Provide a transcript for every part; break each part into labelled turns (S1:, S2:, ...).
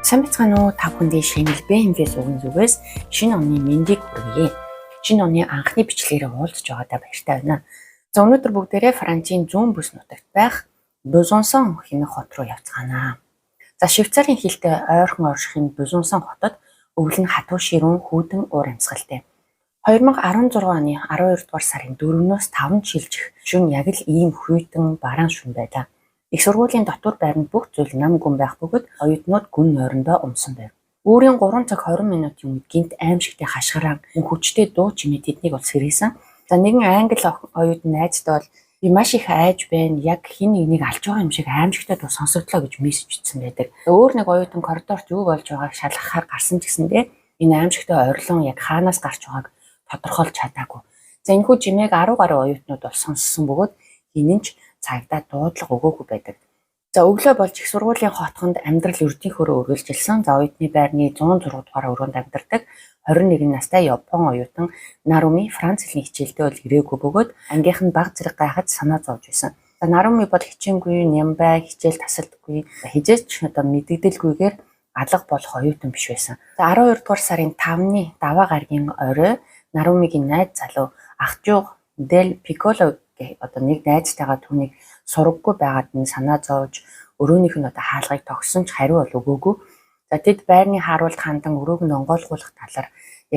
S1: Сайн бацгаана уу? Та бүхэндээ шинэ BMW үгэн зүгээс шинэ оны мэндийг хүргэе. Шинэ оны анхны бичлэгээрээ уулзж байгаадаа баяртай байна. За өнөөдөр бүгдээрээ Францын зүүн бүс нутагт байх Безонсон хэмээх хот руу явцгаана. За Швейцарын хилтэй ойрхон оршихын Безонсон хотод өвлөн хатуу ширүүн хүүдэн уур амьсгалтай. 2016 оны 12 дугаар сарын 4-өөс 5 шилжих шөнө яг л ийм хүйтэн бараан шөнө байлаа. Их сургуулийн дотор байранд бүх зүйл нам гүн байх бөгөөд оюутнууд гүн нойрондоо умсан байв. Өөрийн 3 цаг 20 минутын өмнө гинт аимшигтэй хашгираа хүчтэй дуу чимээ тэднийг бол сэрээсэн. За нэгэн англи оюутан найзтай бол би маш их айж байна. Яг хин нэгнийг алж байгаа юм шиг аимшигтай дуу сонсогдлоо гэж мессеж бичсэн байдаг. Өөр нэг оюутан коридорт юу болж байгааг шалгахаар гарсан ч гэсэндээ энэ аимшигтай орилон яг хаанаас гарч байгааг тодорхойлж чадаагүй. За энэхүү жимээг 10 гаруй оюутнууд бол сонссон бөгөөд энэ нь цагдаа дуудлага өгөөгүй байдаг. За өглөө болж их сургуулийн хотхонд амьдрал өрдийнхөөрөө үргэлжилсэн. За оюутны байрны 106 дугаар өрөөнд амьдардаг 21 настай Япон оюутан Наруми Франц хэлний хичээлдээ бол ирээгүй бөгөөд ангийнх нь баг зэрэг гайхаж санаа зовж байсан. За Наруми бол хичээнгүй, нямбай, хичээл тасалдаггүй, хизээч мэдэгдэлгүйгээр алга болох оюутан биш байсан. За 12 дугаар сарын 5-ны даваа гарагийн орой Нарумигийн найз залуу Ахжууг Дэл Пиколо гэх нэг найзтайгаа түүнийг сураггүй байгаад нь санаа зовж өрөөнийх нь хаалгыг тогсон ч хариу бол өгөөгүй. За тэд байрны харуулд хандан өрөөг нь онгойлгуулах талаар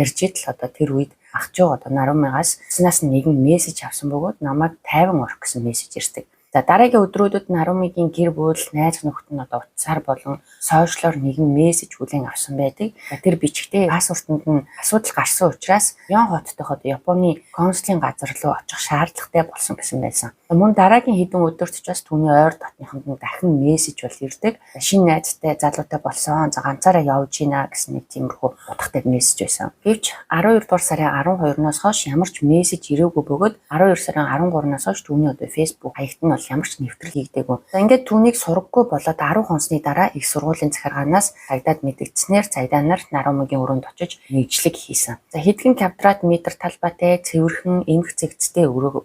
S1: ярьж идэл тэр үед Ахжууг Нарумигаас цэснаас нэгэн мессеж авсан бөгөөд намайг тайван орох гэсэн мессеж ирдэг. За дараагийн өдрүүдэд Нарумигийн гэр бүл, найз нөхд нь утсаар болон сошиалоор нэгэн мессеж хүлээн авсан байдаг. Тэр бичгтээ паспортод нь асуудал гарсан учраас Ян хоттойход Японы консулын газар руу очих шаардлагатай болсон гэсэн байсан. Мөн дараагийн хэдэн өдөрт ч бас түүний ойр дотныхонд нь дахин мессеж бол ирдэг. Шинэ найзтай залуутай болсон, за ганцаараа явж гинэ гэсэн нэг тиймэрхүү утгатай мессеж байсан. Гэвч 12 дугаар сарын 12-наас хойш ямар ч мессеж ирээгүй бөгөөд 12 сарын 13-наас хойш түүний Facebook хаягт нь ямар ч нэвтрэл хийгдээгүй. За ингээд түүнийг сураггүй болоод 10 хоносны дараа их сургуулийн захиргаанаас цагдаад мэдэгдснээр цагдаа нар Нарумигийн өрөөнд очиж нэгжлэг хийсэн. За хэдхэн квадрат метр талбайтай цэвэрхэн эмх цэгцтэй өрөө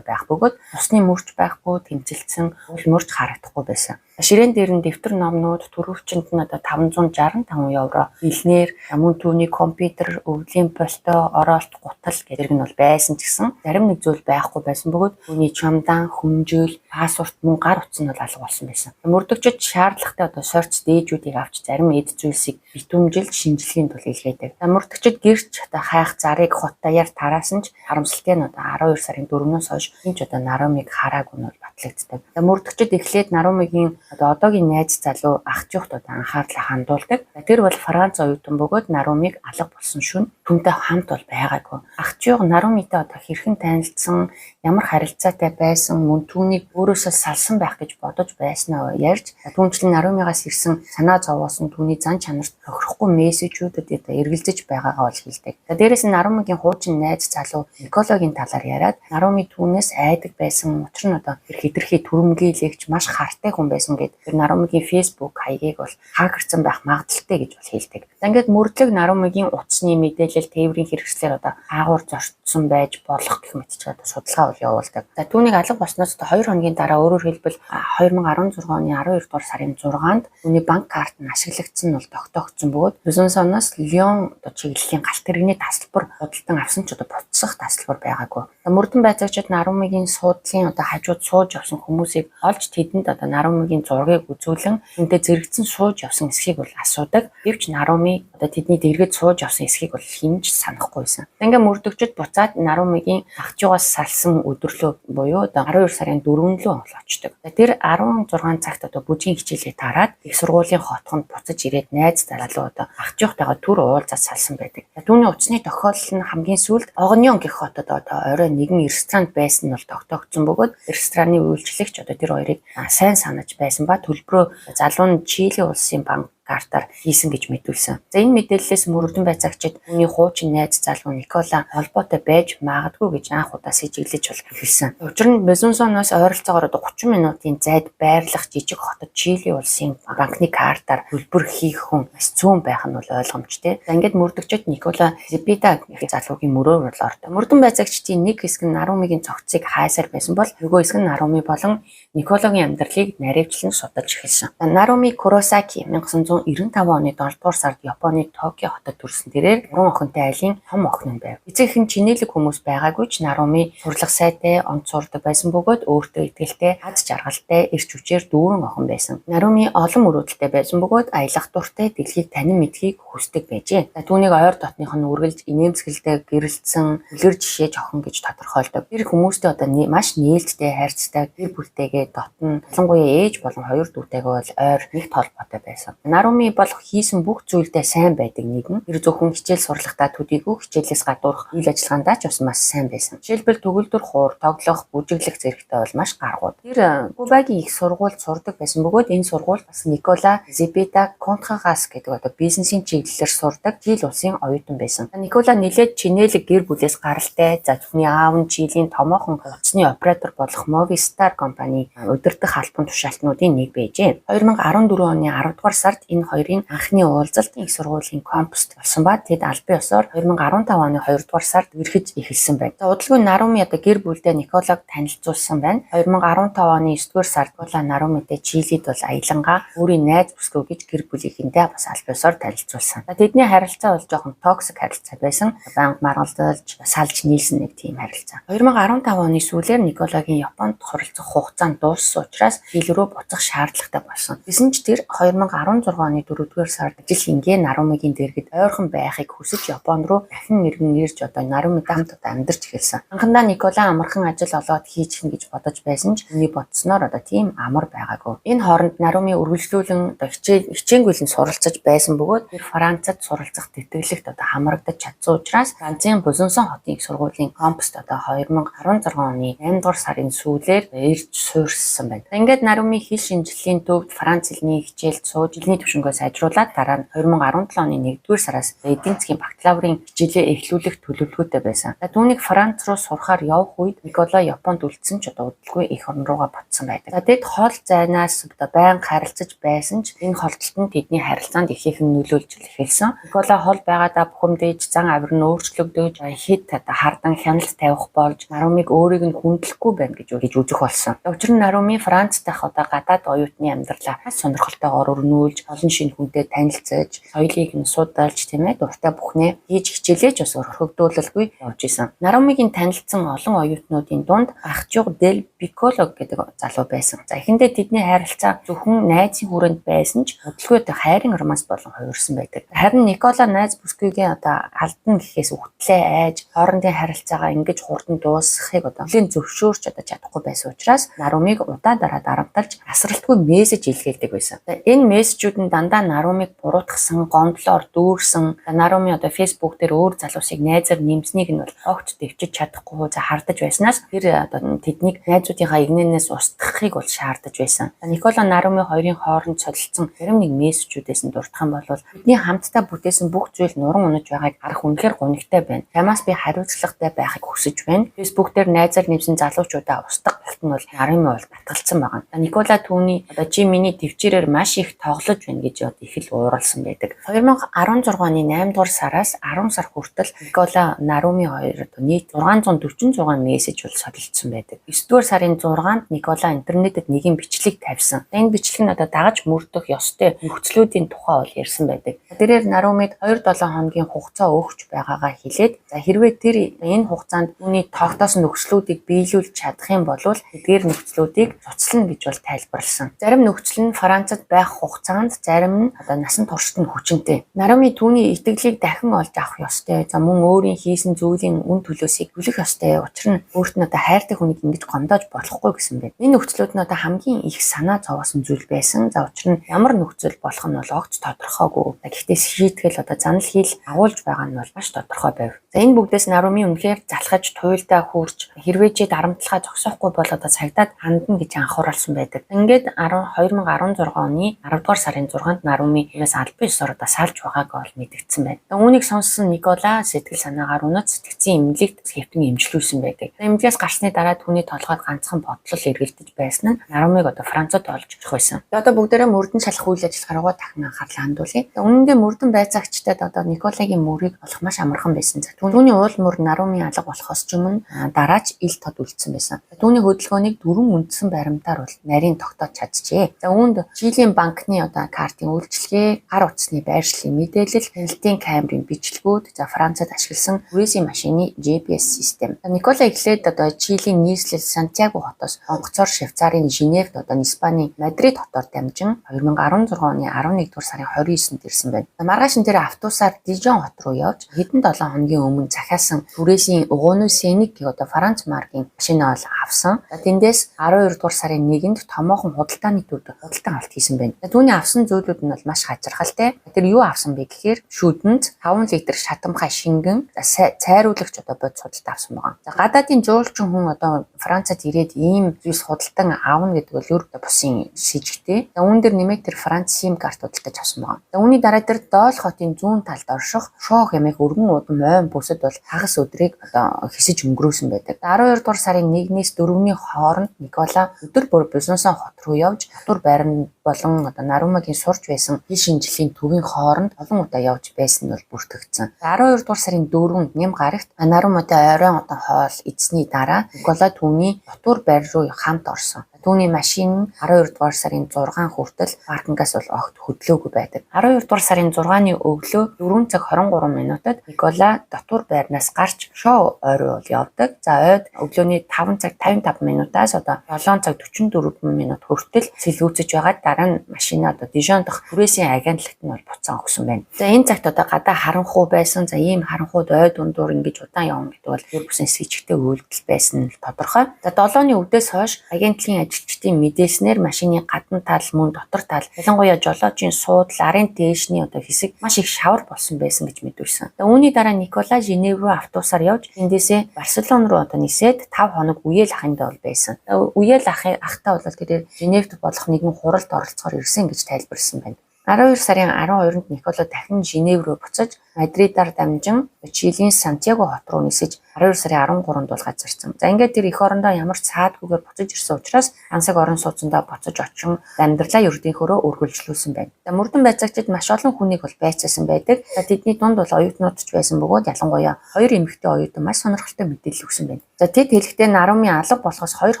S1: байх бөгөөд усны мөрч байхгүй, тэмцэлцэн уул мөрч харагдахгүй байсан. Ширээн дээр нь дэвтэр номнууд төрөвчөнд нь 565 евро, бэлнээр, мөн түүний компьютер, өвлийн пальто, ороолт, гутал гэдэг нь бол байсан ч гэсэн зарим нэг зүйл байхгүй байсан бөгөөд түүний чемодан, хүнжил, паспорт мөн гар утас нь бол алга болсон байсан. Мөрдөгчд шаардлагатай сорц дээжүүдийг авч зарим эд зүйлсийг битүүмжилж шинжилгээнд бол илгээдэг. Мөрдөгчд гэрч хайх зарыг хот даяар тараасан ч харамсалтай нь 12 сарын 4-өөс хойш энэ Нарумиг хараагүй нь батлагддаг. Мөрдөгчд эхлээд Нарумигийн одоогийн найз залуу Ахжуугт анхаарлаа хандуулдаг. Тэр бол Франц оюутан бөгөөд Нарумиг алга болсон шөнө түүнтэй хамт бол байгаагүй. Ахжууг Нарумитай хэрхэн танилцсан, ямар харилцаатай байсан, мөн түүнийг өөрөөсөө салсан байх гэж бодож байснаа ярьж, түүнчлэн Нарумигаас ирсэн санаа зовоосон түүний зан чанарт тохирохгүй мессежүүдэд эргэлзэж байгаагаа бол хэлдэг. Дээрээс нь Нарумигийн хуучин найз залуу Никологийн талаар яриад Наруми түүнээс айдаг байсан, учир нь хэтэрхий түрэмгийлэгч маш хартай хүн байсан гэд тэр Нарумигийн Facebook хаягийг бол хакерсан байх магадaltaй гэж бол хэлдэг. Ингээд мөрдлөг Нарумигийн утасны мэдээлэл тээврийн хэрэгслээр аагуур зортсон байж болох гэх мэтчихэд судалгаа бол явуулдаг. За түүнийг алга болсноос 2 хоногийн дараа өөрөөр хэлбэл 2016 оны 12 дугаар сарын 6-нд түүний банк карт нь ашиглагдсан нь бол тогтоогдсон бөгөөд Безонсоноос Лион чиглэлийн галт тэрэгний тасалбар худалдан авсан ч буцсах тасалбар байгаагүй. Мөрдөн байцаагчид Нарумигийн суудлын хажууд сууж явсан хүмүүсийг олж тэдэнд Нарумигийн зургийг үзүүлэн үүнтэй зэрэгцэн сууж явсан эсхийг бол асуудаг. Гэвч Наруми тэдний дэргэд сууж явсан эсхийг бол хинж санахгүйсэн. Ингээ мөрдөгчд буцаад Нарумигийн Ахжуугаас салсан өдөрлөө буюу 12 сарын 4-нд л очдог. Тэр 16 цагт бүжгийн хичээлээ тараад их сургуулийн хотхонд буцаж ирээд найз залуу Ахжуугтайгаа түр уулзаад салсан байдаг. Түүний утасны тохиолдол нь хамгийн сүүлд Огнион гэх хотод орой нэгэн ресторан байсан нь бол тогтоогдсон бөгөөд рестораны үйлчлэгч тэр хоёрыг сайн санаж байсан ба төлбөрөө залуу нь Чили улсын банк картаар хийсэн гэж мэдүүлсэн. За энэ мэдээллээс мөрдөн байцаагчид үүний хуучин найз залуу Никола холбоотой байж магадгүй гэж анх удаа сэжиглэж бол хэлсэн. Учир нь Безонсоноос ойролцоогоор 30 минутын зайд байрлах жижиг хотод Чили улсын банкны картаар төлбөр хийх хүн бас зүүн байх нь бол ойлгомжтой. За ингээд мөрдөгчд Никола Зепита гэх залуугийн мөрөөр бол ордог. Мөрдөн байцаагчдын нэг хэсэг нь Нарумигийн цогцыг хайсаар байсан бол нөгөө хэсэг нь Наруми болон Никологийн амьдралыг наривчлан судалж эхэлсэн. Наруми Куросаки 1900 1995 оны 7 дугаар сард Японы Токио хотод төрсөн тэрээр 3 охинтой айлын том охин байв. Эцэг хэн чинэлэг хүмүүс байгаагүй ч Наруми сурлах сайтай, онц сурдаг байсан бөгөөд өөртөө итгэлтэй, аз жаргалтай, эрч хүчээр дүүрэн охин байсан. Наруми олон мөрөөдөлтэй байсан бөгөөд аялах дуртай, дэлхийг танин мэдхийг хүсдэг байжээ. Түүнийг ойр дотных нь үргэлж инээмсэглэдэг, гэрэлтсэн, үлгэр жишээж охин гэж тодорхойлдог. Тэр хүмүүстэй маш нээлттэй, хайрцагтай, гэр бүлтэйгээ дотн, ялангуяа ээж болон хоёр дүүтэйгээ бол ойр нэгт холбоотой байсан. Наруми бол хийсэн бүх зүйлдээ сайн байдаг нэгэн. Тэр зөвхөн хичээл сурлахтаа төдийгүй хичээлээс гадуурх үйл ажиллагаандаа ч бас маш сайн байсан. Жишээлбэл төгөлдөр хуур, тоглох, бүжиглэх зэрэгтэй бол маш гаргууд. Тэр Кубагийн их сургуульд сурдаг байсан бөгөөд энэ сургуульд бас Никола Зебеда Контрагас гэдэг бизнесийн чиглэлээр сурдаг Чили улсын оюутан байсан. Никола нэлээд чинэлэг гэр бүлээс гаралтай, за түүний аав нь Чилийн томоохон утасны оператор болох Movistar компани удирдах албан тушаалтнуудын нэг байжээ. 2014 оны 10 дугаар сард энэ хоёрын анхны уулзалт их сургуулийн кампуст болсон ба тэд албан ёсоор 2015 оны 2 дугаар сард эрхэж эхэлсэн байна. За удалгүй Наруми гэр бүлдээ Николаг танилцуулсан байна. 2015 оны 9 дугаар сард Никола Нарумитэй Чилид бол аялангаа өөрийн найз бүсгүй гэж гэр бүлийнхэндээ бас албан ёсоор танилцуулсан. За тэдний харилцаа бол жоохон токсик харилцаа байсан. Банк маргалдаж, салж нийлсэн нэг тийм харилцаа. 2015 оны сүүлээр Николагийн Японд хоролцох хугацаа дууссан учраас Чили рүү буцах шаардлагатай болсон. Гэсэн ч тэр 2016 оны 4-р сард ажил хингээ Нарумигийн дэргэд ойрхон байхыг хүсэж Японд руу дахин иргэн ирж Нарумитай хамт амьдарч эхэлсэн. Анхандаа Никола амархан ажил олоод хийчихнэ гэж бодож байсан ч үний бодсноор тийм амар байгаагүй. Энэ хооронд Наруми үргэлжлүүлэн хичээнгүйлэн суралцаж байсан бөгөөд тэр Францад суралцах тэтгэлэгт хамрагдаж чадсан учраас Францын Бузонсон хотын их сургуулийн кампуст 2016 оны 8 дугаар сарын сүүлээр ирж суурьсан байна. Ингээд Наруми хэл шинжилгээний төвд Франц хэлний хичээлд сууж хэлний түвшингөө сайжруулад дараа нь 2017 оны 1-р сараас эдийн засгийн бакалаврын хичээлээ эхлүүлэх төлөвлөгөөтэй байсан. Түүнийг Франц руу сурахаар явах үед Никола Японд үлдсэн ч удалгүй эх орн руугаа ботсон байдаг. Тэд хол зайнаас байнга харилцаж байсан ч энэ холдолт нь тэдний харилцаанд ихээхэн нөлөөлж эхэлсэн. Никола хол байгаадаа бухимдаж, зан авир нь өөрчлөгдөж, хэд хардан хяналт тавих болж Нарумиг өөрийг нь хүндлэхгүй байна гэж үзэх болсон. Учир нь Наруми Францд байх гадаад оюутны амьдралаа маш сонирхолтойгоор өрнүүлж, олон шинэ хүнтэй танилцаж, соёлыг нь судалж, дуртай бүхнээ хийж хичээлээж бас өрхөгдүүлэлгүй явж исэн. Нарумигийн танилцсан олон оюутнуудын дунд Ахчуг Дел Пиколо гэдэг залуу байсан. За эхэндээ тэдний харилцаа зөвхөн найзын хүрээнд байсан ч удалгүй хайрын романс болон хувирсан байдаг. Харин Никола найз бүсгүйгээ алдна гэхээс үхтлээ айж, хоорондын харилцаагаа ингэж хурдан дуусгахыг нэлийн зөвшөөрч чадахгүй байсан учраас Нарумиг удаа дарамталж асралтгүй мессеж илгээдэг байсан. Энэ мессежүүд нь дандаа Нарумиг буруутгасан, гомдлоор дүүрсэн. Наруми Facebook дээр өөр залуусыг найзаар нэмснийг нь бол огт дэвчиж чадахгүй хардаж байснаас тэр тэднийг найзуудынхаа игнэнээс устгахыг бол шаардаж байсан. Никола Наруми хоёрын хооронд солилцсон зарим нэг мессежүүдээс нь дурдах юм бол бидний хамтдаа бүтээсэн бүх зүйл нуран унаж байгааг харах үнэхээр гонигтай байна. Тамаас би хариуцлагатай байхыг хүсэж байна. Facebook дээр найзаар нэмсэн залуучуудаа устгах болт нь бол Наруми бол батгалсан байгаа. Никола түүний чи миний төвчээрээр маш их тоглож байна гэж их л ууралсан байдаг. 2016 оны 8 дугаар сараас 10 сар хүртэл Никола Наруми хоёрод нийт 646 мессеж бол солилцсон байдаг. 9 дугаар сарын 6-нд Никола интернетэд нэгэн бичлэг тавьсан. Энэ бичлэг нь дагаж мөрдөх ёстой нөхцлүүдийн тухай бол ярьсан байдаг. Тэрээр Нарумид 2-7 хоногийн хугацаа өгч байгаагаа хэлээд хэрвээ тэр энэ хугацаанд түүний тогтоосон нөхцлүүдийг биелүүлж чадах юм бол эдгээр нөхцлүүдийг цуцлана гэж бол тайлбарласан. Зарим нөхцөл нь Францад байх хугацаанд, зарим нь насан туршид нь хүчинтэй. Наруми түүний итгэлийг дахин олж авах ёстой. Мөн өөрийн хийсэн зүйлийн үн төлөөсийг төлөх ёстой. Учир нь өөрт нь хайртай хүнийг ингэж гомдоож болохгүй гэсэн байна. Энэ нөхцлүүд нь хамгийн их санаа зовоосон зүйл байсан. Учир нь ямар нөхцөл болох нь бол огт тодорхойгүй. Гэхдээ шийтгэл занал хил агуулж байгаа нь бол маш тодорхой байв. Энэ бүгдээс Наруми үнэхээр залхаж туйлдаа хүрч хэрвээ чи дарамтлахаа зогсоохгүй бол цагдаад хандна гэж анхааруулсан байдаг. Ингээд 2016 оны 10 дугаар сарын 6-нд Нарумиээс албан ёсоор салж байгааг бол мэдэгдсэн байна. Үүнийг сонссон Никола сэтгэл санаагаар унаж сэтгцийн эмнэлэгт хэвтэн эмчилүүлсэн байдаг. Эмнэлгээс гарсны дараа түүний толгойд ганцхан бодлол эргэлдэж байсан нь Нарумиг Францад олж ирэх байсан. Бүгдээрээ мөрдөн шалах үйл ажиллагаагаа дахин анхаарлаа хандуулъя. Үнэндээ мөрдөн байцаагчдад Николагийн мөрийг олох маш амархан байсан. Түүний уул мөр Нарумын алга болохоос ч өмнө дараач ил тод үлдсэн байсан. Түүний хөдөлгөөнийг 4 үндсэн баримтаар бол нарийн тогтоож чаджээ. За үүнд Чилийн банкны картын үйлчилгээ, гар утасны байршлын мэдээлэл, хяналтын камерын бичлэгүүд, за Францад ашигласан түрээсийн машины GPS систем. Никола эхлээд Чилийн нийслэл Сантьяго хотоос онгоцоор Швейцарын Женевд Испаний Мадрид хотоор дамжин 2016 оны 11 дугаар сарын 29-нд ирсэн байна. Маргааш энэ автобусаар Дижон хот руу явж хэдэн 7 хоногийн өмнө захиасан түрээсийн Угону Сеник Франц маркийн машинаа авсан. Тэндээс 12 дугаар сарын 1-нд томоохон худалдааны төвд худалдан авалт хийсэн байна. Түүний авсан зүйлүүд нь бол маш хачирхалтай. Тэр юу авсан бэ гэхээр шүдэнд 5 литр шатамхай шингэн цайруулагч бод судалт авсан байгаа. Гадаадын жуулчин хүн Францад ирээд ийм зүйлс худалдан аавна гэдэг бол өөр бусын сэжигтэй. Үүн дээр нэмээд тэр Франц сим карт худалдаж авсан байгаа. Үүний дараа тэр Доол хотын зүүн талд орших Шоо хэмээх өргөн удам ойн бүсэд бол хагас өдрийг хэсэж өнгөрөөсөн байдаг. 12 дугаар сарын 1-ээс 4-ний хооронд Никола өдөр бүр бизнесаа хот руу явж татвар байранд болон Нарумагийн сурж байсан хил шинжилгээний төвийн хооронд олон удаа явж байсан нь бол бүртгэгдсэн. 12 дугаар сарын 4-нд нэм гарагт Наруматай ойрон хоол эзсний дараа Никола түүний татвар байр руу хамт орсон. Түүний машин 12 дугаар сарын 6 хүртэл паркингаас бол огт хөдлөөгүй байдаг. 12 дугаар сарын 6-ны өглөө 4 цаг 23 минутад Никола татвар байрнаас гарч Шоо ойроо явдаг. За ойд өглөөний 5 цаг 55 минутаас 7 цаг 44 минут хүртэл сэлгүүцэж байгаа. Дараа нь машинаа Дижон дахь түрээсийн агентлагт нь бол буцаан өгсөн байна. За энэ цагт гадаа харанхуй байсан. За ийм харанхуйд ой дундуур ингэж удаан явна гэдэг бол тэр бүсэн сэжигтэй үйлдэл байсан нь тодорхой. За 7-ны үдээс хойш агентлагийн ажилчдын мэдээснээр машины гадна тал мөн дотор тал ялангуяа жолоочийн суудал арын дээшний хэсэг маш их шавар болсон байсан гэж мэдүүлсэн. Үүний дараа Никола Женев руу автобусаар явж эндээсээ Барселон руу нисээд 5 хоног үеэл ахынд бол байсан. Үеэл ахтаа бол тэр Женевд болох нэгэн хуралд оролцохоор ирсэн гэж тайлбарлсан байна. 12 сарын 12-нд Никола дахин Женев руу буцаж Мадридаар дамжин Чилийн Сантьяго хот руу нисэж 12 сарын 13-нд бол газарсан. За ингээд тэр эх орондоо ямар ч цаадгүйгээр буцаж ирсэн учраас ансаг орон сууцандаа буцаж очин амьдралаа ердийнхөөрөө үргэлжлүүлсэн байна. За мөрдөн байцаагчид маш олон хүнийг бол байцаасан байдаг. За тэдний дунд бол оюутнууд ч байсан бөгөөд ялангуяа 2 эмэгтэй оюутан маш сонирхолтой мэдээлэл өгсөн байна. За тэд хэлэхдээ Нарумын алга болохоос 2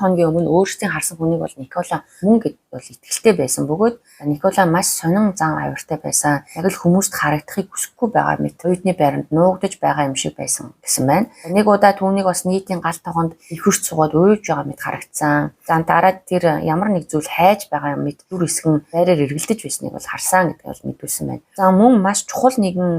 S1: хоногийн өмнө өөрсдийн харсан хүнийг бол Никола мөн гэд бол итгэлтэй байсан бөгөөд Никола маш сонин зан авиртай байсан. Яг л хүмүүст харагдахыг хүсэхгүй байгаа мэт оюутны байранд нуугдаж байгаа юм шиг байсан гэсэн байна. Нэг удаа түүнийг бас нийтийн гал тогонд их хурц суугаад уйж байгаа мэт харагдсан. За дараад тэр ямар нэг зүйл хайж байгаа мэт зүр хэсгэн байраар эргэлдэж байсныг бол харсан гэдгийг бол мэдүүлсэн байна. За мөн маш чухал нэгэн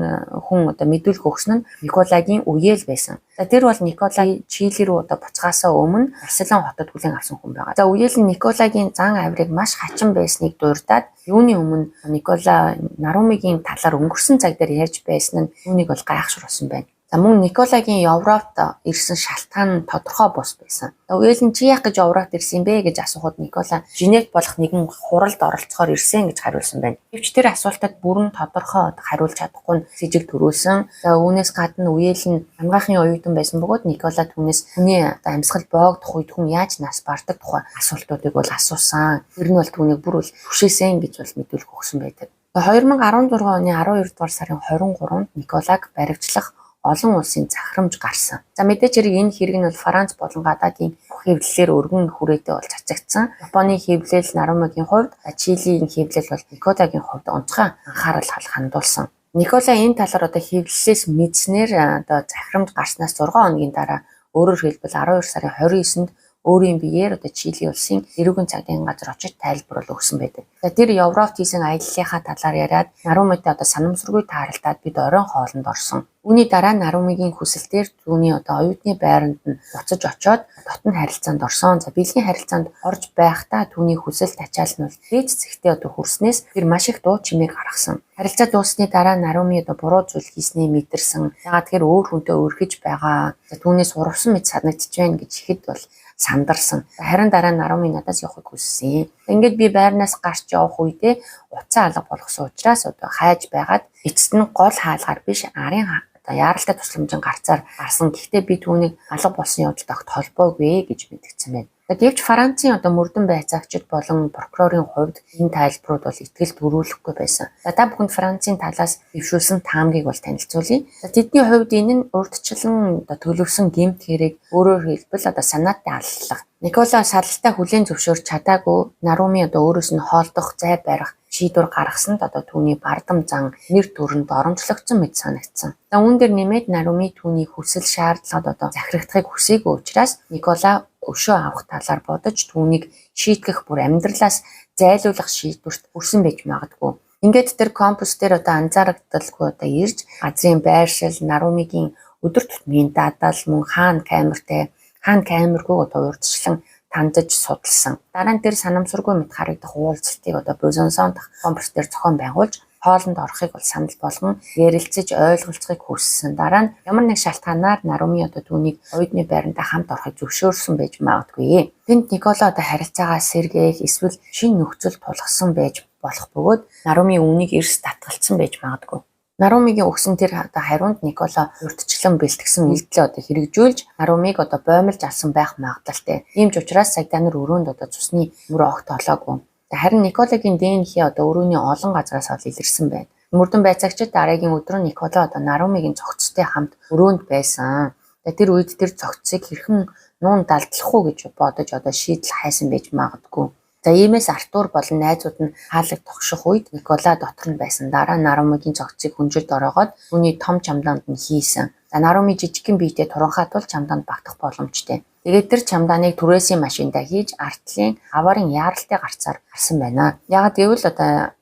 S1: хүн мэдүүлэх өгсөн нь Николагийн үеэл байсан. За тэр бол Никола Чили рүү буцахаасаа өмнө Барселон хотод хүлээн авсан хүн байгаа. За үеэл нь Николагийн зан авирыг маш хачин байсныг дурдаад юуны өмнө Никола Нарумигийн талаар өнгөрсөн цаг дээр ярьж байсан нь түүнийг бол гайхшруулсан байна. За мөн Николагийн Европт ирсэн шалтгаан нь тодорхой бус байсан. Үеэл нь чи яах гэж Европт ирсэн бэ гэж асуухад Никола Женевт болох нэгэн хуралд оролцохоор ирсэн гэж хариулсан байна. Гэвч тэр асуултад бүрэн тодорхой хариулж чадахгүй сэжиг төрүүлсэн. За үүнээс гадна үеэл нь хамгаахын оюутан байсан бөгөөд Никола түүнээс хүний амьсгал боогдох үед хүн яаж нас бардаг тухай асуултуудыг бол асуусан. Тэр нь бол түүнийг бүр бол түшээсэн гэж бол мэдүүлэх өгсөн байдаг. 2016 оны 12 дугаар сарын 23-нд Николаг баривчлах олон улсын захирамж гарсан. За мэдээж хэрэг энэ хэрэг нь бол Франц болон гадаадын хэвлэлээр өргөн хүрээтэй бол цацагдсан. Японы хэвлэл Нарумагийн хувьд, Чилийн хэвлэл бол Николагийн хувьд онцгой анхаарал хандуулсан. Никола энэ талаар хэвлэлээс мэдснээр захирамж гарснаас 6 хоногийн дараа өөрөөр хэлбэл 12 сарын 29-нд өөрийн биеэр Чили улсын эрүүгийн цагийн газар очиж тайлбар өгсөн байдаг. За тэр Европт хийсэн аяллалынхаа талаар яриад Наруматай санамсаргүй тааралдаад бид оройн хоолнд орсон. Үүний дараа Нарумигийн хүсэлтээр түүний оюутны байранд нь буцаж очоод дотн харилцаанд орсон. За бэлгийн харилцаанд орж байхдаа түүний хүсэл тачаал нь дээд зэгтээ хүрснээс тэр маш их дуу чимээг гаргасан. Харилцаа дуусны дараа Наруми буруу зүйл хийснийг мэдэрсэн. Ягаад тэр өөр хүнтэй өрхөж байгаа. За түүнээс урвсан мэт санагдчих байна гэж ихэд бол сандарсан. Харин дараа нь Наруми надаас явахыг хүссэн. Ингээд би байрнаас гарч явах үедээ утсан алга болгосон учраас хайж байгаад эцэст нь гол хаалгаар биш арын яаралтай тусламжийн гарцаар гарсан. Гэхдээ би түүнийг алга болсон явдлыг холбоогүй гэж мэдгдсэн байна. Гэвч Францын одоо мөрдөн байцаагчид болон прокурорын хувьд энэ тайлбарууд бол итгэл төрүүлэхгүй байсан. Та бүхэнд Францын талаас дэвшүүлсэн таамгийг бол танилцуулъя. Тэдний хувьд энэ нь урьдчилан төлөвсөн гэмт хэрэг, өөрөөр хэлбэл санаатын аллах. Никола саллтаа хүлээн зөвшөөрч чадаагүй Наруми өөрөөс нь хоолдох, зай барих шийдвэр гаргасанд түүний бардам зан нэр төрөнд оромжлогдсон мэт санагдсан. Үүн дээр нэмээд Наруми түүний хүсэл шаардлагад захирагдахыг хүсээгүй учраас Никола өшөө авах талаар бодож түүнийг шийтгэх бүр амьдралаас зайлуулах шийдвэрт хүрсэн байж магадгүй. Ингээд тэр компас дээр анзаарагдaltaгүй ирж газрын байршил, Нарумигийн өдөр тутмын дадал, мөн хаан камергүй урдчлан тандаж судалсан. Дараа нь тэр санамсаргүй мэт харагдах уулзалтыг Бозонсон дах компас дээр зохион байгуулж хоолнд орохыг санал болгон ярилцаж ойлголцохыг хүссэн. Дараа нь ямар нэг шалтгаанаар Наруми түүнийг оюутны байранда хамт орохыг зөвшөөрсөн байж магадгүй. Тэнд Никола харилцаагаа сэргээх эсвэл шинэ нөхцөл тулгасан байж болох бөгөөд Наруми үүнийг эрс татгалцсан байж магадгүй. Нарумигийн өгсөн тэр хариунд Никола урьдчилан бэлтгэсэн үйлдэлээ хэрэгжүүлж Нарумиг боомлж алсан байх магадлалтай. Ийм ч учраас сагдаа нар өрөөнд цусны мөр огт олоогүй. Харин Николагийн ДНХ өрөөний олон газраас илэрсэн байна. Мөрдөн байцаагчид дараагийн өдөр Никола Нарумигийн цогцтой хамт өрөөнд байсан. Тэр үед тэр цогцыг хэрхэн нуун далдлах уу гэж бодож шийдэл хайсан байж магадгүй. Иймээс Артур болон найзууд нь хаалга тогших үед Никола дотор нь байсан. Дараа Нарумигийн цогцыг хүнжилд ороогоод түүний том чамдаанд нь хийсэн. Наруми жижигхэн биетэй туранхаатвал чамдаанд багтах боломжтой. Тэгээд тэр чамдааныг түрээсийн машиндаа хийж артлын аварын яаралтай гарцаар гарсан байна. Яагаад гэвэл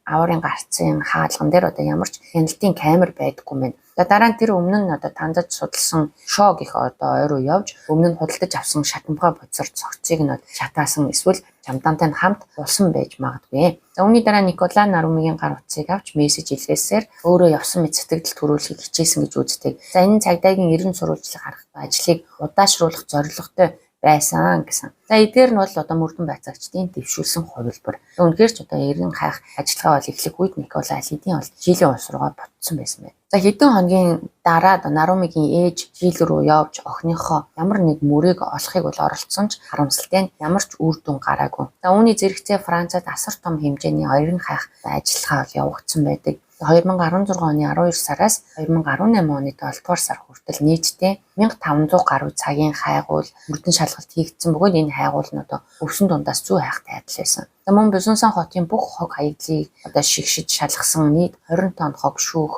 S1: аварын гарцын хаалган дээр ямар ч хяналтын камер байдаггүй мэн. Дараа нь тэр өмнө нь тандаж судалсан шоо гэх ойруу явж өмнө нь худалдаж авсан шатамгай бодсор цогцыг нь шатаасан эсвэл чамдаантай хамт улсан байж магадгүй. Үүний дараа Никола Нарумигийн гар утсыг авч мессеж илгээсээр өөрөө явсан мэт сэтгэл төрүүлэхийг хичээсэн гэж үздэг. Энэ цагдаагийн эрен сурвалжлах арга ажлыг удаашруулах зорилготой байсан гэсэн. Эдгээр нь бол мөрдөн байцаагчдын дэвшүүлсэн хувилбар. Үнэхээр ч эрен хайх ажиллагаа бол эхлэх үед Никола Алидийн жилийн улс руугаа ботсон байсан байна. Хэдэн хоногийн дараа Нарумигийн ээж жил рүү явж охиныхоо ямар нэг мөрийг олохыг оролцсон ч харамсалтай нь ямар ч үр дүн гараагүй. Үүний зэрэгцээ Францад асар том хэмжээний эрен хайх ажиллагаа явагдсан байдаг. 2016 оны 12 сараас 2018 оны 7 дугаар сар хүртэл нийтдээ 1500 гаруй цагийн хайгуул мөрдөн шалгалт хийгдсэн бөгөөд энэ хайгуул нь өвсөн дундаас зүй хайхтай адил байсан. Мөн Бозонсон хотын бүх хог хаягдлыг шигшиж шалгасан нийт 20 тонн хог шүүх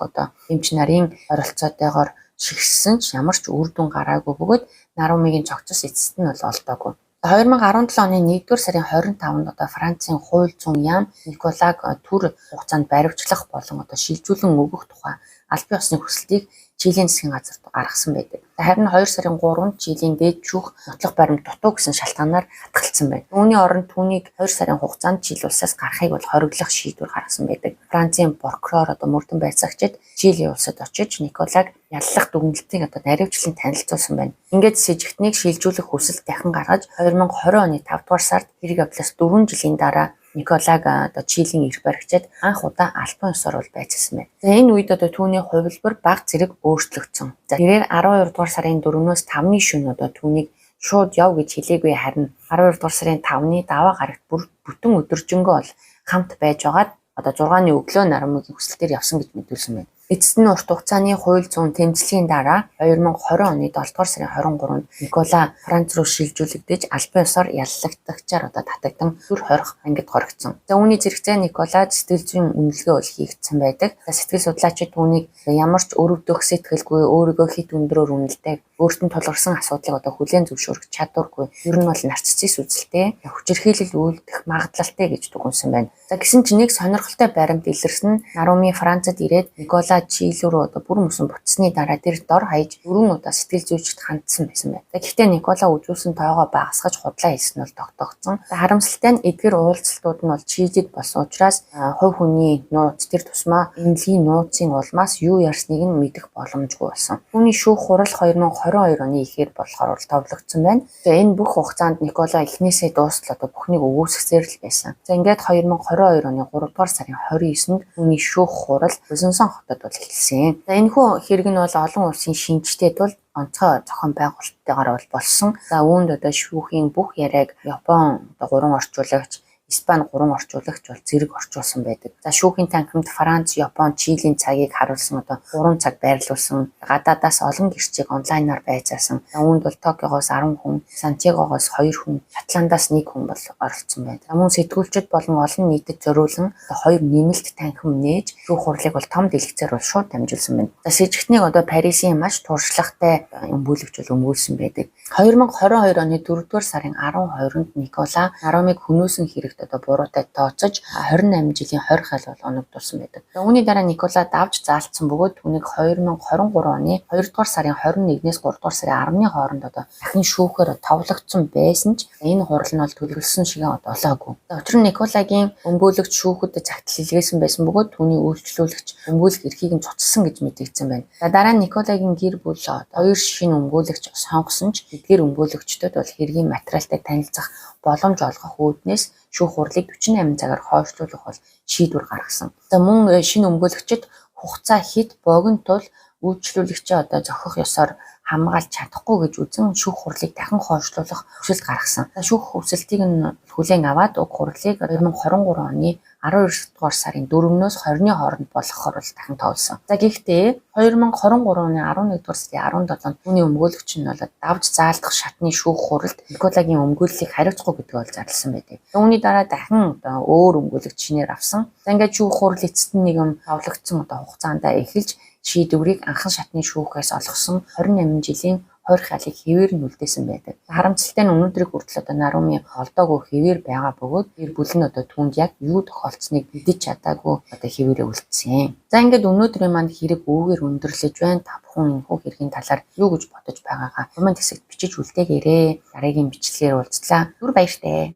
S1: эмч нарын оролцоотойгоор шигшсэн ч ямар ч үр дүн гараагүй бөгөөд Нарумигийн цогцос эцэст нь олдоогүй. 2017 оны 1-р сарын 25-нд Францын хууль зүйн яам Николаг түр хугацаанд баривчлах болон шилжүүлэн өгөх тухай аль бие усны хүсэлтийг Чилийн засгийн газарт гаргасан байдаг. Харин 2 сарын 3-нд Чилийн дээд шүүх нотлох баримт дутуу гэсэн шалтгаанаар хатгалсан байна. Үүний оронд түүнийг 2 сарын хугацаанд Чили улсаас гарахыг хориглох шийдвэр гаргасан байдаг. Францын прокурор мөрдөн байцаагчид Чили улсад очиж Николаг яллах дүгнэлтийг наривчлан танилцуулсан байна. Ингээд с 'эгтнийг шилжүүлэх хүсэл дахин гаргаж 2020 оны 5 дугаар сард хэрэг явдлаас 4 жилийн дараа Николаг Чилийн эрх баригчид анх удаа албан ёсоор байцсан байна. Энэ үед түүний хувилбар бага зэрэг өөрчлөгдсөн. Тэрээр 12 дугаар сарын 4-өөс 5-ны шөнө түүнийг шууд яв гэж хэлээгүй, харин 12 дугаар сарын 5-ны даваа гарагт бүтэн өдөржингөө бол хамт байж байгаад 6-ны өглөө Нарумигийн хүсэлтээр явсан гэж мэдүүлсэн байна. Эцэст нь урт хугацааны хууль зүйн тэмцлийн дараа 2020 оны 7 дугаар сарын 23-нд Никола Франц руу шилжүүлэгдэж албан ёсоор яллагдагчаар татагдан түр хорих ангид хоригдсон. Үүний зэрэгцээ Никола сэтгэл зүйн үнэлгээ хийгдсэн байдаг. Сэтгэл судлаачид түүнийг ямар ч өрөвдөх сэтгэлгүй, өөрийгөө хит өндрөөр үнэлдэг, өөртөө тулгарсан асуудлыг хүлээн зөвшөөрөх чадваргүй, ер нь бол нарцисс үзэлтэй, хүчирхийлэл үйлдэх магадлалтай гэж дүгнсэн байна. Гэсэн ч нэг сонирхолтой баримт илэрсэн нь Наруми Францад ирээд Никола Чили руу бүрэн мөсөн буцсны дараа тэр дор хаяж 4 удаа сэтгэл зүйчд хандсан байсан байна. Гэхдээ Никола үзүүлсэн тоогоо багасгаж худлаа хийсэн нь тогтогдсон. Харамсалтай нь эдгээр уулзалтууд нь Чилид болсон учраас хувь хүний нууц тэр тусмаа эмнэлгийн нууцын улмаас юу ярьсныг нь мэдэх боломжгүй болсон. Түүний шүүх хурал 2022 оны ихээр болохоор товлогдсон байна. Энэ бүх хугацаанд Никола эхнээсээ дуустал бүхнийг өгөөсгсээр л байсан. Ингээд 2022 оны 3 дугаар сарын 29-нд түүний шүүх хурал Бозонсон хотод эхэлсэн. Энэхүү хэрэг нь бол олон улсын шинжтэй тул онцгой зохион байгуулалттайгаар бол болсон. За үүнд одоо шүүхийн бүх яриаг Япон одоо 3 орчуулагч, Испани 3 орчуулагч бол зэрэг орчуулсан байдаг. За шүүхийн танхимд Франц, Япон, Чилийн цагийг харуулсан одоо 3 цаг байрлуулсан. Гадаадаас олон гэрчийг онлайнаар байцаасан. За үүнд бол Токиогоос 10 хүн, Сантьягогоос 2 хүн, Атлантаас 1 хүн бол оролцсон байна. Мөн сэтгүүлчид болон олон нийтэд зориулсан 2 нэмэлт танхим нээж шүүх хурлыг бол том дэлгэцээр бол шууд дамжуулсан байна. За с 'ижигтнийг одоо Парисын маш туршлагатай өмгөөлөгч бол өмгөөлсөн байдаг. 2022 оны 4-р сарын 12-нд Никола Наромыг хөнөөсөн хэрэгт одоо буруутай тооцож 28 жилийн хорь хайл бол оногдуулсан байдаг. Үүний дараа Никола давж заалтсан бөгөөд түүнийг 2023 оны 2-р сарын 21-ээс 3-р сарын 10-ны хооронд одоо дахин шүүхээр товлогдсон байсан ч энэ хурал нь бол төлөвлөсөн шигээ олоогүй. Учир нь Николагийн өмгөөлөгч шүүхэд загтал илгээсэн байсан бөгөөд түүний үйлчлүүлэгч өмгөөлөх эрхийг нь цуцсан гэж мэдэгдсэн байна. Дараа нь Николагийн гэр бүл 2 шинэ өмгөөлөгч сонгосон ч эдгээр өмгөөлөгчдөд бол хэргийн материалтай танилцах боломж олгох үүднээс шүүх хурлыг 48 цагаар хойшлуулах бол шийдвэр гаргасан. За мөн шинэ өмгөөлөгчд хугацаа хэд богино тул үйлчлүүлэгчээ одоо зохих ёсоор хамгаалж чадахгүй гэж үзэн шүүх хурлыг дахин хойшлуулах хүсэлт гаргасан. Шүүх хүсэлтийг нь хүлээн аваад уг хурлыг 2023 оны 12 дугаар сарын 4-өөс 20-ны хооронд болгохоор бол дахин тоолсон. За гэхдээ 2023 оны 11 дугаар сарын 17-нд түүний өмгөөлөгч нь бол давж заалдах шатны шүүх хуралд Николагийн өмгөөллийг хариуцахгүй гэдгийг бол зарласан байдаг. Үүний дараа дахин одоо өөр өмгөөлөгч шинээр авсан. За ингээд шүүх хурал эцэст нь нэгэн товлогдсон одоо хугацаанд эхэлж шийдвэрийг анхан шатны шүүхээс олгосон 28 жилийн хорь хаалыг хэвээр нь үлдээсэн байдаг. Харамсалтай нь өнөөдрийг хүртэл одоо Наруми олдоогүй хэвээр байгаа бөгөөд гэр бүл нь одоо түүнд яг юу тохиолдсныг мэдэж чадаагүй одоо хэвээрээ үлдсэн. За ингээд өнөөдрийн манд хэрэг үүгээр өндөрлөж байна. Та бүхэн энэ хүү хэргийн талаар юу гэж бодож байгаагаа комент хэсэгт бичиж үлдээгээрэй. Дараагийн бичлэгээр уулзлаа. Түр баяртай.